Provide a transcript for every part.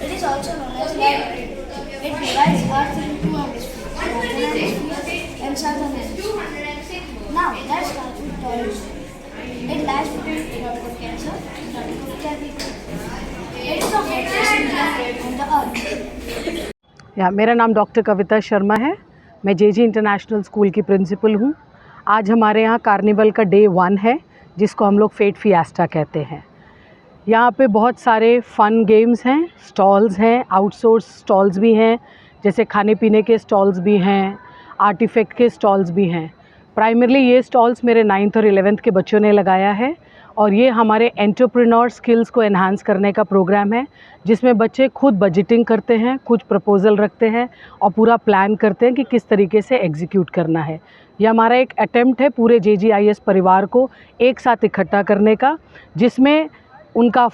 It is also known as light. It divides Earth into hemispheres and southern hemisphere. Now let's start with toilets. It lies between tropical Cancer and tropical Capricorn. It is the hottest planet on the Earth. मेरा नाम doctor Kavita Sharma है। मैं जेजी international school की principal हूँ। आज हमारे यहाँ carnival का डे 1 है, जिसको हम लोग फेट फिएस्टा कहते हैं। यहाँ पे बहुत सारे फ़न गेम्स हैं, स्टॉल्स हैं, आउटसोर्स स्टॉल्स भी हैं, जैसे खाने पीने के स्टॉल्स भी हैं, आर्टिफैक्ट के स्टॉल्स भी हैं। प्राइमरली ये स्टॉल्स मेरे 9th और 11th के बच्चों ने लगाया है और ये हमारे एंटरप्रेन्योर स्किल्स को एनहांस करने का प्रोग्राम है, जिसमें बच्चे खुद बजटिंग करते हैं, कुछ प्रपोज़ल रखते हैं और पूरा प्लान करते हैं कि किस तरीके से एग्जीक्यूट करना है। ये हमारा एक अटेम्प्ट है पूरे JGIS परिवार को एक साथ इकट्ठा करने का, जिसमें उनका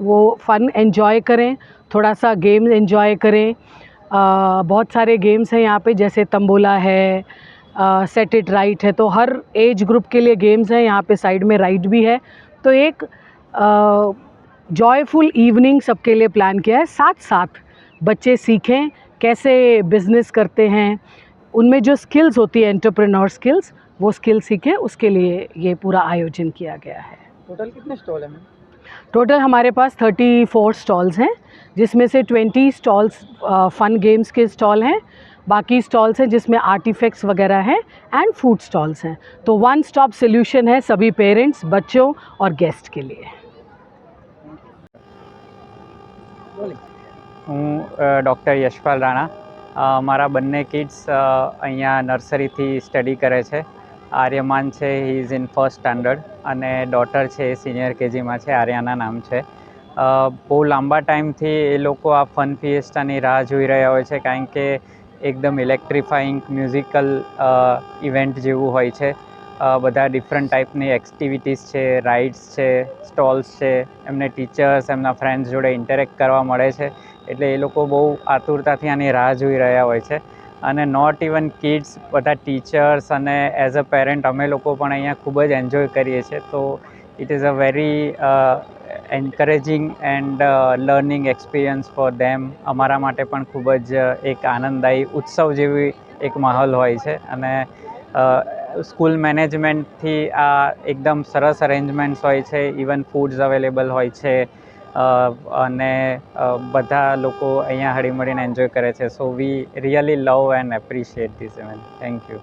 वो फ़न एंजॉय करें, थोड़ा सा गेम एंजॉय करें। बहुत सारे गेम्स हैं यहाँ पे, जैसे तंबोला है, सेट इट राइट है, तो हर एज ग्रुप के लिए गेम्स हैं। यहाँ पे साइड में राइड भी है, तो एक जॉयफुल इवनिंग सबके लिए प्लान किया है। साथ साथ बच्चे सीखें कैसे बिज़नेस करते हैं, उनमें जो स्किल्स होती है एंटरप्रेन्योर स्किल्स, वो स्किल सीखें, उसके लिए ये पूरा आयोजन किया गया है। टोटल कितने स्टॉल हैं? टोटल हमारे पास 34 स्टॉल्स हैं, जिसमें से 20 स्टॉल्स फ़न गेम्स के स्टॉल हैं, बाकी स्टॉल्स हैं जिसमें आर्टिफैक्ट्स वगैरह हैं एंड फूड स्टॉल्स हैं। तो वन स्टॉप सोल्यूशन है सभी पेरेंट्स, बच्चों और गेस्ट के लिए। हूँ डॉक्टर यशपाल राणा। मारा बंने किड्स अहींया नर्सरीथी स्टडी करे छे। आर्यमान है, he is in first standard, અને ડોટર છે એ સિનિયર કેજીમાં છે, આર્યાના નામ છે। બહુ લાંબા ટાઈમથી એ લોકો આ ફન ફિએસ્ટાની રાહ જોઈ રહ્યા હોય છે, કારણ કે એકદમ ઇલેક્ટ્રિફાઈંગ મ્યુઝિકલ ઇવેન્ટ જેવું હોય છે। બધા ડિફરન્ટ ટાઈપની એક્ટિવિટીઝ છે, રાઇડ્સ છે, સ્ટોલ્સ છે, એમને ટીચર્સ એમના ફ્રેન્ડ્સ જોડે ઇન્ટરેક્ટ કરવા મળે છે, એટલે એ લોકો બહુ આતુરતાથી આની રાહ જોઈ રહ્યા હોય છે। અને નોટ ઇવન કિડ્સ, બધા ટીચર્સ અને એઝ અ પેરેન્ટ અમે લોકો પણ અહીંયા ખૂબ જ એન્જોય કરીએ છીએ। તો it is a very encouraging and learning experience for them. અમારા માટે પણ ખૂબ જ એક આનંદદાયી ઉત્સવ જેવી એક માહોલ હોય છે। અને સ્કૂલ મેનેજમેન્ટથી આ એકદમ સરસ અરેન્જમેન્ટ્સ હોય છે, ઇવન ફૂડ્સ અવેલેબલ હોય છે, અને બધા લોકો અહીંયા હળીમળીને એન્જોય કરે છે। So we really love and appreciate this event. Thank you.